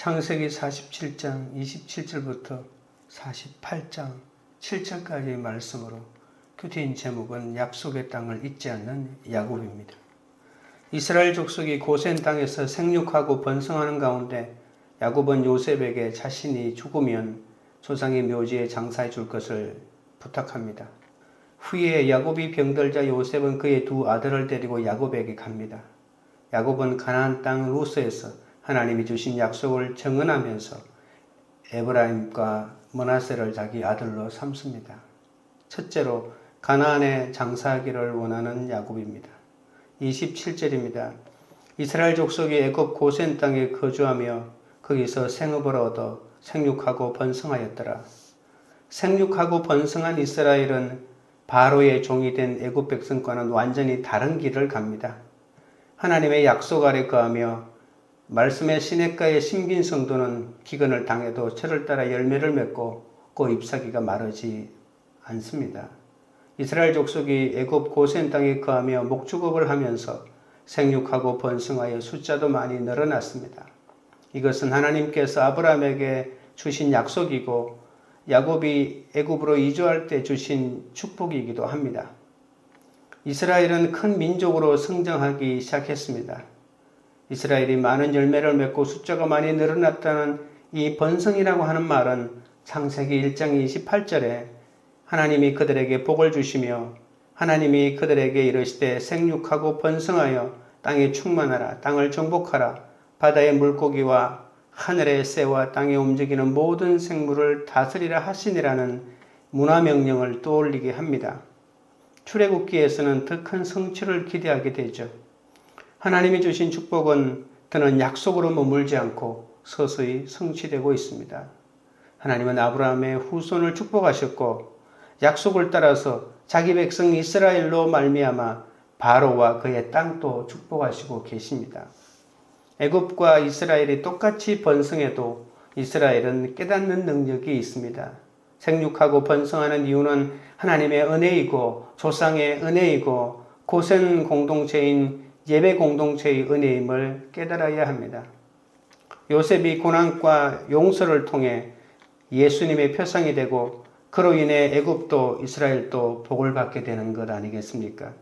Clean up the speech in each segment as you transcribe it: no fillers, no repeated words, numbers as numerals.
창세기 47장 27절부터 48장 7절까지의 말씀으로 큐티인 제목은 약속의 땅을 잊지 않는 야곱입니다. 이스라엘 족속이 고센 땅에서 생육하고 번성하는 가운데 야곱은 요셉에게 자신이 죽으면 조상의 묘지에 장사해 줄 것을 부탁합니다. 후에 야곱이 병들자 요셉은 그의 두 아들을 데리고 야곱에게 갑니다. 야곱은 가나안 땅 루스에서 하나님이 주신 약속을 정언하면서 에브라임과 므낫세를 자기 아들로 삼습니다. 첫째로 가나안에 장사하기를 원하는 야곱입니다. 27절입니다. 이스라엘 족속이 애굽 고센 땅에 거주하며 거기서 생업을 얻어 생육하고 번성하였더라. 생육하고 번성한 이스라엘은 바로의 종이 된 애굽 백성과는 완전히 다른 길을 갑니다. 하나님의 약속 아래 거하며 말씀의 시냇가에 심긴 성도는 기근을 당해도 철을 따라 열매를 맺고 꽃 잎사귀가 마르지 않습니다. 이스라엘 족속이 애굽 고센 땅에 거하며 목축업을 하면서 생육하고 번성하여 숫자도 많이 늘어났습니다. 이것은 하나님께서 아브라함에게 주신 약속이고 야곱이 애굽으로 이주할 때 주신 축복이기도 합니다. 이스라엘은 큰 민족으로 성장하기 시작했습니다. 이스라엘이 많은 열매를 맺고 숫자가 많이 늘어났다는 이 번성이라고 하는 말은 창세기 1장 28절에 하나님이 그들에게 복을 주시며 하나님이 그들에게 이르시되 생육하고 번성하여 땅에 충만하라, 땅을 정복하라, 바다의 물고기와 하늘의 새와 땅에 움직이는 모든 생물을 다스리라 하시니라는 문화명령을 떠올리게 합니다. 출애굽기에서는 더 큰 성취를 기대하게 되죠. 하나님이 주신 축복은 더는 약속으로 머물지 않고 서서히 성취되고 있습니다. 하나님은 아브라함의 후손을 축복하셨고 약속을 따라서 자기 백성 이스라엘로 말미암아 바로와 그의 땅도 축복하시고 계십니다. 애굽과 이스라엘이 똑같이 번성해도 이스라엘은 깨닫는 능력이 있습니다. 생육하고 번성하는 이유는 하나님의 은혜이고 조상의 은혜이고 고센 공동체인 예배 공동체의 은혜임을 깨달아야 합니다. 요셉이 고난과 용서를 통해 예수님의 표상이 되고 그로 인해 애굽도 이스라엘도 복을 받게 되는 것 아니겠습니까?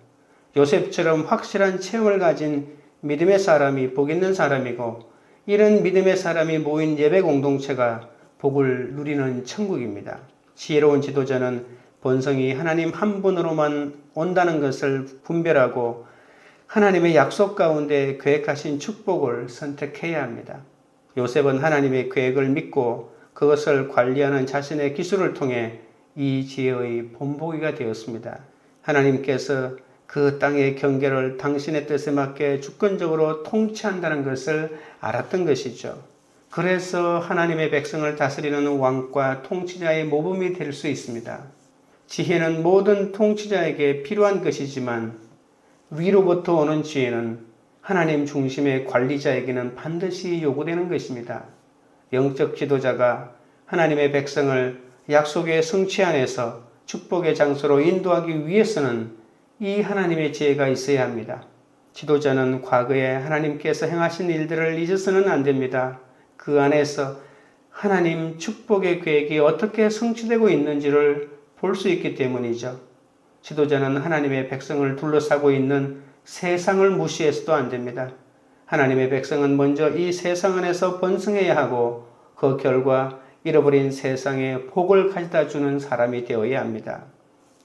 요셉처럼 확실한 체험을 가진 믿음의 사람이 복 있는 사람이고 이런 믿음의 사람이 모인 예배 공동체가 복을 누리는 천국입니다. 지혜로운 지도자는 본성이 하나님 한 분으로만 온다는 것을 분별하고 하나님의 약속 가운데 계획하신 축복을 선택해야 합니다. 요셉은 하나님의 계획을 믿고 그것을 관리하는 자신의 기술을 통해 이 지혜의 본보기가 되었습니다. 하나님께서 그 땅의 경계를 당신의 뜻에 맞게 주권적으로 통치한다는 것을 알았던 것이죠. 그래서 하나님의 백성을 다스리는 왕과 통치자의 모범이 될 수 있습니다. 지혜는 모든 통치자에게 필요한 것이지만 위로부터 오는 지혜는 하나님 중심의 관리자에게는 반드시 요구되는 것입니다. 영적 지도자가 하나님의 백성을 약속의 성취 안에서 축복의 장소로 인도하기 위해서는 이 하나님의 지혜가 있어야 합니다. 지도자는 과거에 하나님께서 행하신 일들을 잊어서는 안 됩니다. 그 안에서 하나님 축복의 계획이 어떻게 성취되고 있는지를 볼 수 있기 때문이죠. 지도자는 하나님의 백성을 둘러싸고 있는 세상을 무시해서도 안 됩니다. 하나님의 백성은 먼저 이 세상 안에서 번성해야 하고 그 결과 잃어버린 세상에 복을 가져다 주는 사람이 되어야 합니다.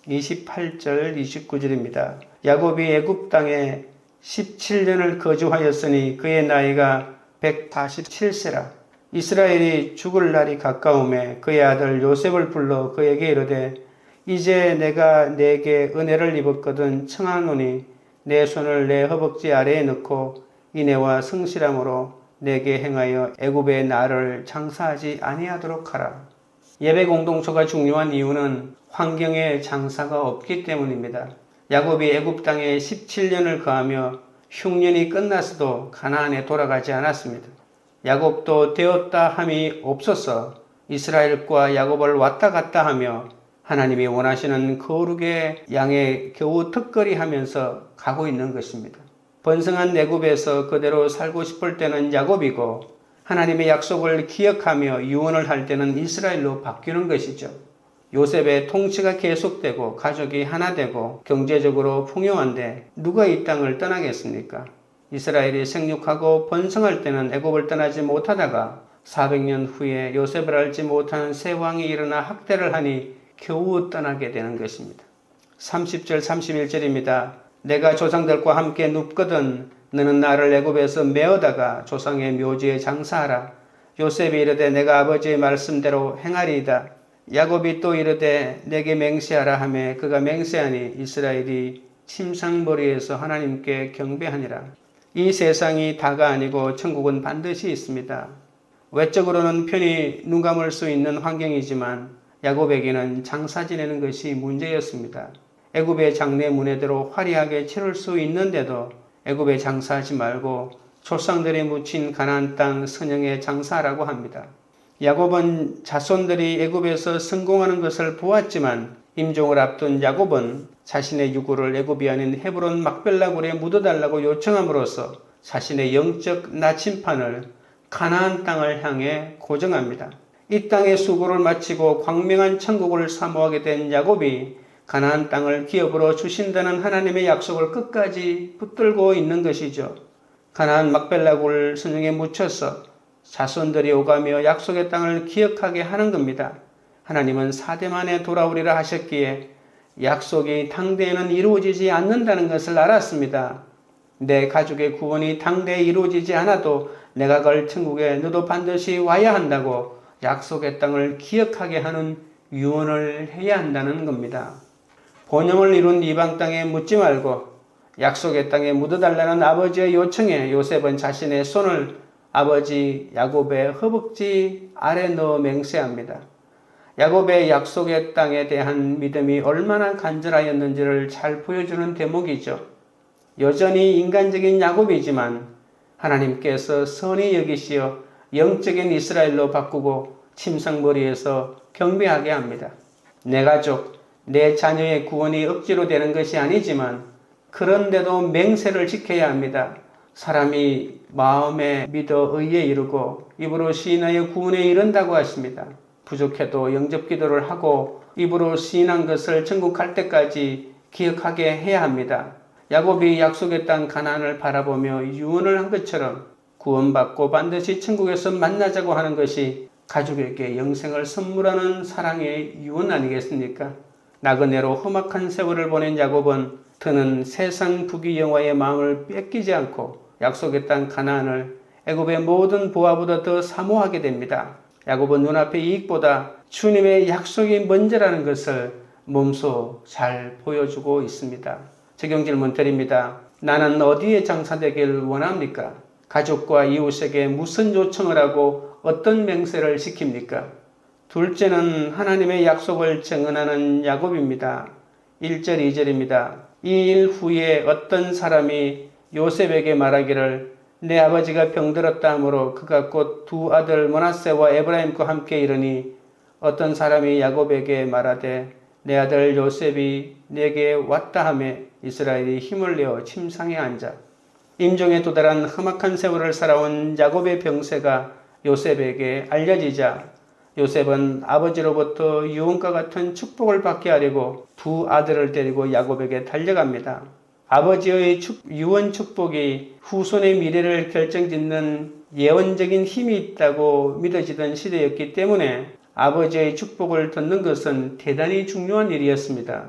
28절 29절입니다. 야곱이 애굽 땅에 17년을 거주하였으니 그의 나이가 147세라. 이스라엘이 죽을 날이 가까움에 그의 아들 요셉을 불러 그에게 이르되 이제 내가 내게 은혜를 입었거든 청하노니 내 손을 내 허벅지 아래에 넣고 인애와 성실함으로 내게 행하여 애굽에 나를 장사하지 아니하도록 하라. 예배 공동체가 중요한 이유는 환경에 장사가 없기 때문입니다. 야곱이 애굽 땅에 17년을 거하며 흉년이 끝났어도 가나안에 돌아가지 않았습니다. 야곱도 되었다 함이 없어서 이스라엘과 야곱을 왔다 갔다 하며 하나님이 원하시는 거룩의 양에 겨우 턱걸이 하면서 가고 있는 것입니다. 번성한 애굽에서 그대로 살고 싶을 때는 야곱이고 하나님의 약속을 기억하며 유언을 할 때는 이스라엘로 바뀌는 것이죠. 요셉의 통치가 계속되고 가족이 하나 되고 경제적으로 풍요한데 누가 이 땅을 떠나겠습니까? 이스라엘이 생육하고 번성할 때는 애굽을 떠나지 못하다가 400년 후에 요셉을 알지 못하는 새 왕이 일어나 학대를 하니 겨우 떠나게 되는 것입니다. 30절 31절입니다. 내가 조상들과 함께 눕거든 너는 나를 애굽에서 메어다가 조상의 묘지에 장사하라. 요셉이 이르되 내가 아버지의 말씀대로 행하리이다. 야곱이 또 이르되 내게 맹세하라 하매 그가 맹세하니 이스라엘이 침상머리에서 하나님께 경배하니라. 이 세상이 다가 아니고 천국은 반드시 있습니다. 외적으로는 편히 눈 감을 수 있는 환경이지만 야곱에게는 장사 지내는 것이 문제였습니다. 애굽의 장래 문화대로 화려하게 치를 수 있는데도 애굽에 장사하지 말고 조상들이 묻힌 가나안 땅 선영에 장사하라고 합니다. 야곱은 자손들이 애굽에서 성공하는 것을 보았지만 임종을 앞둔 야곱은 자신의 유고를 애굽이 아닌 헤브론 막벨라굴에 묻어달라고 요청함으로써 자신의 영적 나침판을 가나안 땅을 향해 고정합니다. 이 땅의 수고를 마치고 광명한 천국을 사모하게 된 야곱이 가나안 땅을 기업으로 주신다는 하나님의 약속을 끝까지 붙들고 있는 것이죠. 가나안 막벨라굴 선영에 묻혀서 자손들이 오가며 약속의 땅을 기억하게 하는 겁니다. 하나님은 4대 만에 돌아오리라 하셨기에 약속이 당대에는 이루어지지 않는다는 것을 알았습니다. 내 가족의 구원이 당대에 이루어지지 않아도 내가 갈 천국에 너도 반드시 와야 한다고 약속의 땅을 기억하게 하는 유언을 해야 한다는 겁니다. 본영을 이룬 이방 땅에 묻지 말고 약속의 땅에 묻어달라는 아버지의 요청에 요셉은 자신의 손을 아버지 야곱의 허벅지 아래 넣어 맹세합니다. 야곱의 약속의 땅에 대한 믿음이 얼마나 간절하였는지를 잘 보여주는 대목이죠. 여전히 인간적인 야곱이지만 하나님께서 선히 여기시어 영적인 이스라엘로 바꾸고 침상머리에서 경배하게 합니다. 내 가족, 내 자녀의 구원이 억지로 되는 것이 아니지만 그런데도 맹세를 지켜야 합니다. 사람이 마음에 믿어 의에 이르고 입으로 시인하여 구원에 이른다고 하십니다. 부족해도 영접기도를 하고 입으로 시인한 것을 천국 갈 때까지 기억하게 해야 합니다. 야곱이 약속의 땅 가나안을 바라보며 유언을 한 것처럼 구원받고 반드시 천국에서 만나자고 하는 것이 가족에게 영생을 선물하는 사랑의 유언 아니겠습니까? 나그네로 험악한 세월을 보낸 야곱은 그는 세상 부귀영화의 마음을 뺏기지 않고 약속의 땅 가나안을 애굽의 모든 보화보다 더 사모하게 됩니다. 야곱은 눈앞의 이익보다 주님의 약속이 먼저라는 것을 몸소 잘 보여주고 있습니다. 적용 질문 드립니다. 나는 어디에 장사되길 원합니까? 가족과 이웃에게 무슨 요청을 하고 어떤 맹세를 시킵니까? 둘째는 하나님의 약속을 증언하는 야곱입니다. 1절 2절입니다. 이 일 후에 어떤 사람이 요셉에게 말하기를 내 아버지가 병들었다 하므로 그가 곧 두 아들 므낫세와 에브라임과 함께 이르니 어떤 사람이 야곱에게 말하되 내 아들 요셉이 내게 왔다 하며 이스라엘이 힘을 내어 침상에 앉아 임종에 도달한 험악한 세월을 살아온 야곱의 병세가 요셉에게 알려지자 요셉은 아버지로부터 유언과 같은 축복을 받게 하려고 두 아들을 데리고 야곱에게 달려갑니다. 아버지의 유언 축복이 후손의 미래를 결정짓는 예언적인 힘이 있다고 믿어지던 시대였기 때문에 아버지의 축복을 듣는 것은 대단히 중요한 일이었습니다.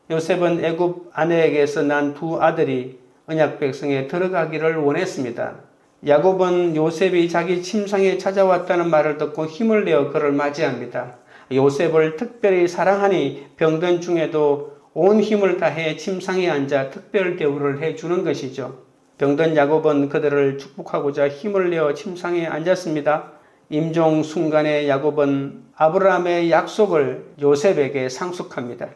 요셉은 애굽 아내에게서 난 두 아들이 언약 백성에 들어가기를 원했습니다. 야곱은 요셉이 자기 침상에 찾아왔다는 말을 듣고 힘을 내어 그를 맞이합니다. 요셉을 특별히 사랑하니 병든 중에도 온 힘을 다해 침상에 앉아 특별 대우를 해주는 것이죠. 병든 야곱은 그들을 축복하고자 힘을 내어 침상에 앉았습니다. 임종 순간에 야곱은 아브라함의 약속을 요셉에게 상속합니다.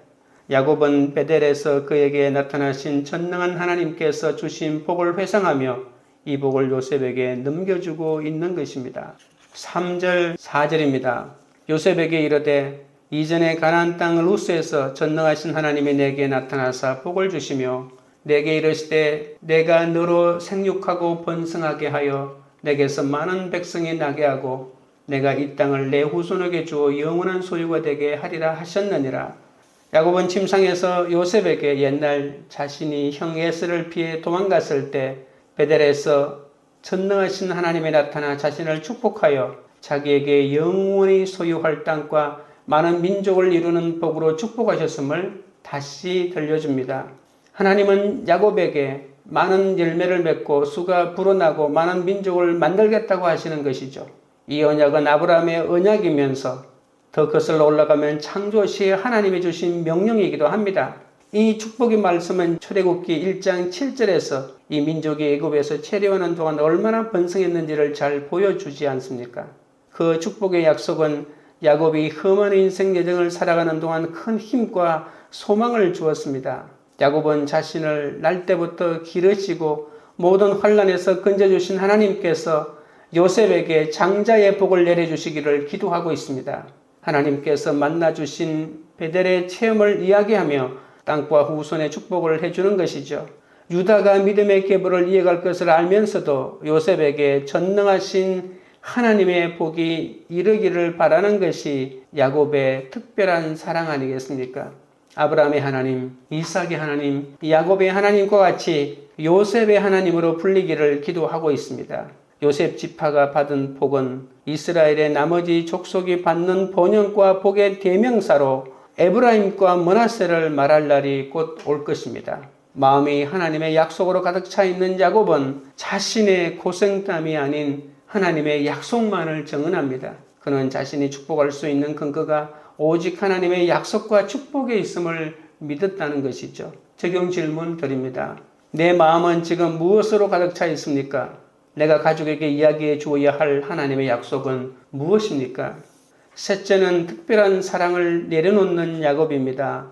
야곱은 베델에서 그에게 나타나신 전능한 하나님께서 주신 복을 회상하며 이 복을 요셉에게 넘겨주고 있는 것입니다. 3절 4절입니다. 요셉에게 이르되 이전에 가나안 땅 루스에서 전능하신 하나님이 내게 나타나사 복을 주시며 내게 이르시되 내가 너로 생육하고 번성하게 하여 내게서 많은 백성이 나게 하고 내가 이 땅을 내 후손에게 주어 영원한 소유가 되게 하리라 하셨느니라. 야곱은 침상에서 요셉에게 옛날 자신이 형 에서를 피해 도망갔을 때 베델에서 전능하신 하나님이 나타나 자신을 축복하여 자기에게 영원히 소유할 땅과 많은 민족을 이루는 복으로 축복하셨음을 다시 들려줍니다. 하나님은 야곱에게 많은 열매를 맺고 수가 불어나고 많은 민족을 만들겠다고 하시는 것이죠. 이 언약은 아브라함의 언약이면서 더 거슬러 올라가면 창조 시에 하나님이 주신 명령이기도 합니다. 이 축복의 말씀은 출애굽기 1장 7절에서 이 민족이 애굽에서 체류하는 동안 얼마나 번성했는지를 잘 보여주지 않습니까? 그 축복의 약속은 야곱이 험한 인생 여정을 살아가는 동안 큰 힘과 소망을 주었습니다. 야곱은 자신을 날 때부터 기르시고 모든 환난에서 건져주신 하나님께서 요셉에게 장자의 복을 내려주시기를 기도하고 있습니다. 하나님께서 만나주신 베델의 체험을 이야기하며 땅과 후손의 축복을 해주는 것이죠. 유다가 믿음의 계보를 이어갈 것을 알면서도 요셉에게 전능하신 하나님의 복이 이르기를 바라는 것이 야곱의 특별한 사랑 아니겠습니까? 아브라함의 하나님, 이삭의 하나님, 야곱의 하나님과 같이 요셉의 하나님으로 불리기를 기도하고 있습니다. 요셉 지파가 받은 복은 이스라엘의 나머지 족속이 받는 번영과 복의 대명사로 에브라임과 므낫세를 말할 날이 곧 올 것입니다. 마음이 하나님의 약속으로 가득 차 있는 야곱은 자신의 고생땀이 아닌 하나님의 약속만을 정언합니다. 그는 자신이 축복할 수 있는 근거가 오직 하나님의 약속과 축복에 있음을 믿었다는 것이죠. 적용 질문 드립니다. 내 마음은 지금 무엇으로 가득 차 있습니까? 내가 가족에게 이야기해 주어야 할 하나님의 약속은 무엇입니까? 셋째는 특별한 사랑을 내려놓는 야곱입니다.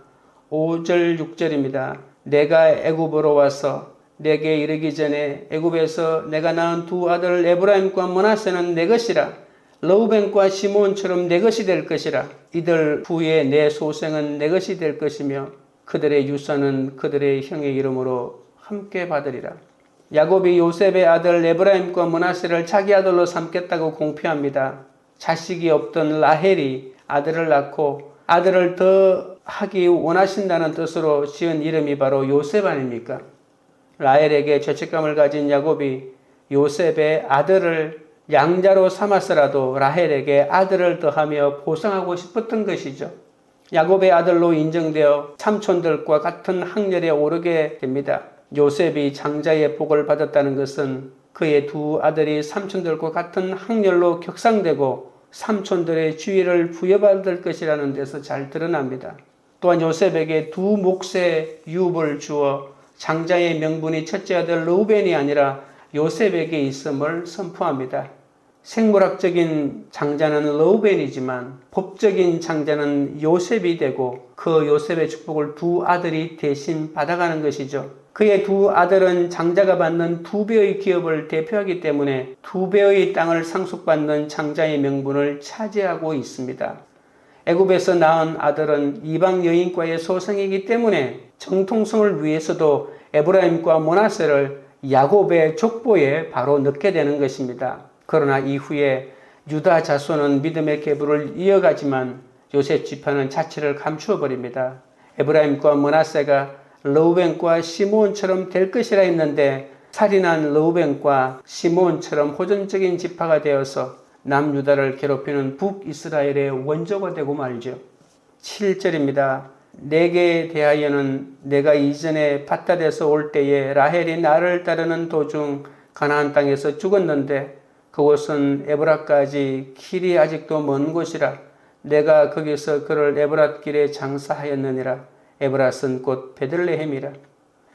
5절 6절입니다. 내가 애굽으로 와서 내게 이르기 전에 애굽에서 내가 낳은 두 아들 에브라임과 므낫세는 내 것이라. 르우벤과 시므온처럼 내 것이 될 것이라. 이들 후에 내 소생은 내 것이 될 것이며 그들의 유산은 그들의 형의 이름으로 함께 받으리라. 야곱이 요셉의 아들 에브라임과 므낫세를 자기 아들로 삼겠다고 공표합니다. 자식이 없던 라헬이 아들을 낳고 아들을 더 하기 원하신다는 뜻으로 지은 이름이 바로 요셉 아닙니까? 라헬에게 죄책감을 가진 야곱이 요셉의 아들을 양자로 삼았으라도 라헬에게 아들을 더하며 보상하고 싶었던 것이죠. 야곱의 아들로 인정되어 삼촌들과 같은 학렬에 오르게 됩니다. 요셉이 장자의 복을 받았다는 것은 그의 두 아들이 삼촌들과 같은 학렬로 격상되고 삼촌들의 지위를 부여받을 것이라는 데서 잘 드러납니다. 또한 요셉에게 두 몫의 유업을 주어 장자의 명분이 첫째 아들 르우벤이 아니라 요셉에게 있음을 선포합니다. 생물학적인 장자는 르우벤이지만 법적인 장자는 요셉이 되고 그 요셉의 축복을 두 아들이 대신 받아가는 것이죠. 그의 두 아들은 장자가 받는 2배의 기업을 대표하기 때문에 2배의 땅을 상속받는 장자의 명분을 차지하고 있습니다. 애굽에서 낳은 아들은 이방 여인과의 소생이기 때문에 정통성을 위해서도 에브라임과 므낫세를 야곱의 족보에 바로 넣게 되는 것입니다. 그러나 이후에 유다 자손은 믿음의 계보를 이어가지만 요셉 지파는 자취를 감추어 버립니다. 에브라임과 므낫세가 르우벤과 시므온처럼 될 것이라 했는데 살인한 르우벤과 시므온처럼 호전적인 지파가 되어서 남유다를 괴롭히는 북이스라엘의 원조가 되고 말죠. 7절입니다. 내게 대하여는 내가 이전에 밧닷에서 올 때에 라헬이 나를 따르는 도중 가나안 땅에서 죽었는데 그곳은 에브라까지 길이 아직도 먼 곳이라. 내가 거기서 그를 에브랏 길에 장사하였느니라. 에브랏은 곧 베들레헴이라.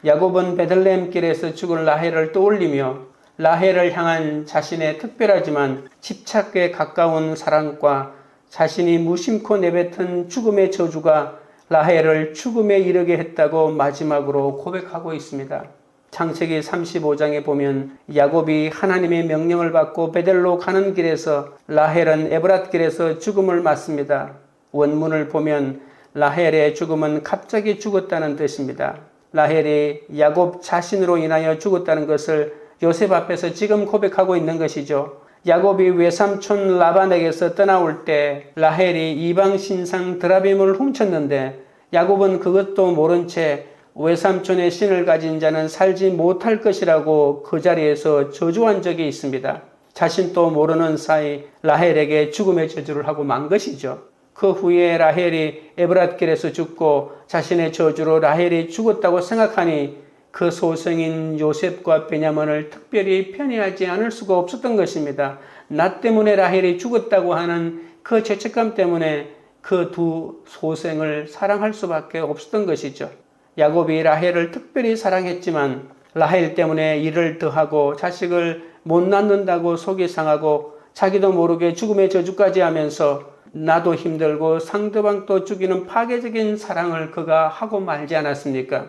야곱은 베들레헴 길에서 죽은 라헬을 떠올리며 라헬을 향한 자신의 특별하지만 집착에 가까운 사랑과 자신이 무심코 내뱉은 죽음의 저주가 라헬을 죽음에 이르게 했다고 마지막으로 고백하고 있습니다. 창세기 35장에 보면 야곱이 하나님의 명령을 받고 베델로 가는 길에서 라헬은 에브랏 길에서 죽음을 맞습니다. 원문을 보면 라헬의 죽음은 갑자기 죽었다는 뜻입니다. 라헬이 야곱 자신으로 인하여 죽었다는 것을 요셉 앞에서 지금 고백하고 있는 것이죠. 야곱이 외삼촌 라반에게서 떠나올 때 라헬이 이방 신상 드라빔을 훔쳤는데 야곱은 그것도 모른 채 외삼촌의 신을 가진 자는 살지 못할 것이라고 그 자리에서 저주한 적이 있습니다. 자신도 모르는 사이 라헬에게 죽음의 저주를 하고 만 것이죠. 그 후에 라헬이 에브랏길에서 죽고 자신의 저주로 라헬이 죽었다고 생각하니 그 소생인 요셉과 베냐민을 특별히 편애하지 않을 수가 없었던 것입니다. 나 때문에 라헬이 죽었다고 하는 그 죄책감 때문에 그 두 소생을 사랑할 수밖에 없었던 것이죠. 야곱이 라헬을 특별히 사랑했지만 라헬 때문에 일을 더하고 자식을 못 낳는다고 속이 상하고 자기도 모르게 죽음의 저주까지 하면서 나도 힘들고 상대방도 죽이는 파괴적인 사랑을 그가 하고 말지 않았습니까?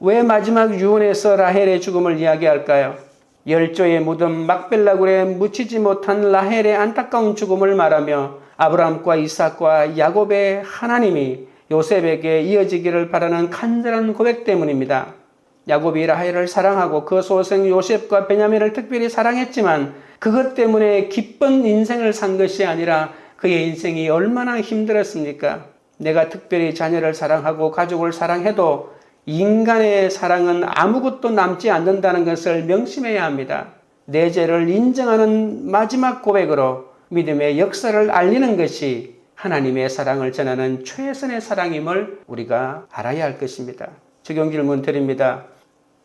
왜 마지막 유언에서 라헬의 죽음을 이야기할까요? 열조의 무덤 막벨라굴에 묻히지 못한 라헬의 안타까운 죽음을 말하며 아브라함과 이삭과 야곱의 하나님이 요셉에게 이어지기를 바라는 간절한 고백 때문입니다. 야곱이 라헬을 사랑하고 그 소생 요셉과 베냐민을 특별히 사랑했지만 그것 때문에 기쁜 인생을 산 것이 아니라 그의 인생이 얼마나 힘들었습니까? 내가 특별히 자녀를 사랑하고 가족을 사랑해도 인간의 사랑은 아무것도 남지 않는다는 것을 명심해야 합니다. 내 죄를 인정하는 마지막 고백으로 믿음의 역사를 알리는 것이 하나님의 사랑을 전하는 최선의 사랑임을 우리가 알아야 할 것입니다. 적용 질문 드립니다.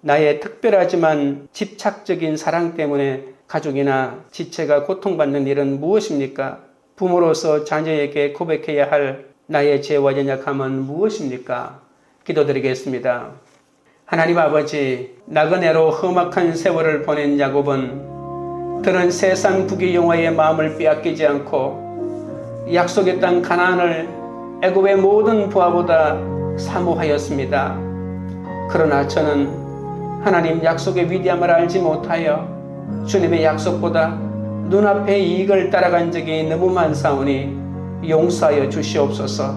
나의 특별하지만 집착적인 사랑 때문에 가족이나 지체가 고통받는 일은 무엇입니까? 부모로서 자녀에게 고백해야 할 나의 죄와 연약함은 무엇입니까? 기도드리겠습니다. 하나님 아버지, 나그네로 험악한 세월을 보낸 야곱은 들은 세상 부귀영화의 마음을 빼앗기지 않고 약속의 땅 가나안을 애굽의 모든 부하보다 사모하였습니다. 그러나 저는 하나님 약속의 위대함을 알지 못하여 주님의 약속보다 눈앞의 이익을 따라간 적이 너무 많사오니 용서하여 주시옵소서.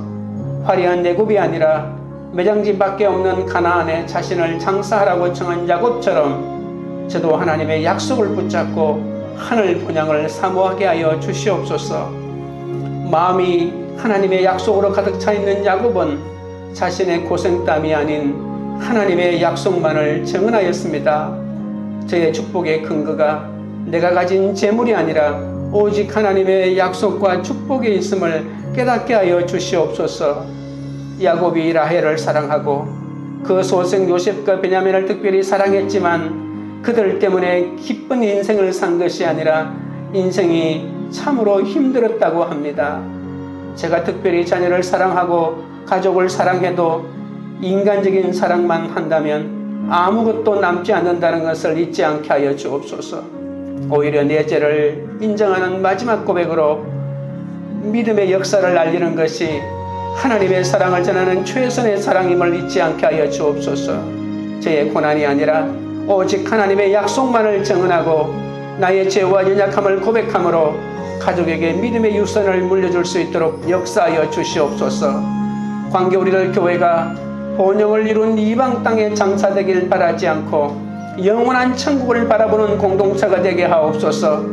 화려한 애굽이 아니라 매장지밖에 없는 가나안에 자신을 장사하라고 청한 야곱처럼 저도 하나님의 약속을 붙잡고 하늘 본향을 사모하게 하여 주시옵소서. 마음이 하나님의 약속으로 가득 차 있는 야곱은 자신의 고생땀이 아닌 하나님의 약속만을 증언하였습니다. 저의 축복의 근거가 내가 가진 재물이 아니라 오직 하나님의 약속과 축복에 있음을 깨닫게 하여 주시옵소서. 야곱이 라헬을 사랑하고 그 소생 요셉과 베냐민을 특별히 사랑했지만 그들 때문에 기쁜 인생을 산 것이 아니라 인생이 참으로 힘들었다고 합니다. 제가 특별히 자녀를 사랑하고 가족을 사랑해도 인간적인 사랑만 한다면 아무것도 남지 않는다는 것을 잊지 않게 하여 주옵소서. 오히려 내 죄를 인정하는 마지막 고백으로 믿음의 역사를 알리는 것이 하나님의 사랑을 전하는 최선의 사랑임을 잊지 않게 하여 주옵소서. 저의 고난이 아니라 오직 하나님의 약속만을 증언하고 나의 죄와 연약함을 고백함으로 가족에게 믿음의 유선을 물려줄 수 있도록 역사하여 주시옵소서. 광교우리들 교회가 본영을 이룬 이방 땅에 장사되길 바라지 않고 영원한 천국을 바라보는 공동체가 되게 하옵소서.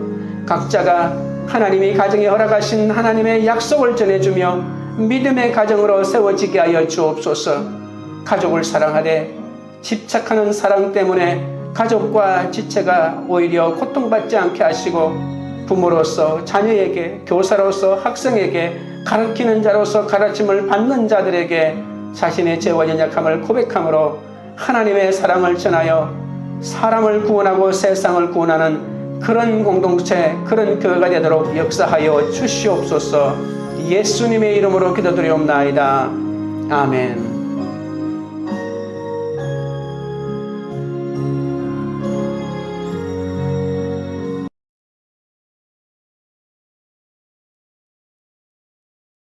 각자가 하나님이 가정에 허락하신 하나님의 약속을 전해주며 믿음의 가정으로 세워지게 하여 주옵소서. 가족을 사랑하되 집착하는 사랑 때문에 가족과 지체가 오히려 고통받지 않게 하시고 부모로서 자녀에게, 교사로서 학생에게, 가르치는 자로서 가르침을 받는 자들에게 자신의 죄와 연약함을 고백함으로 하나님의 사랑을 전하여 사람을 구원하고 세상을 구원하는 그런 공동체, 그런 교회가 되도록 역사하여 주시옵소서. 예수님의 이름으로 기도드리옵나이다. 아멘.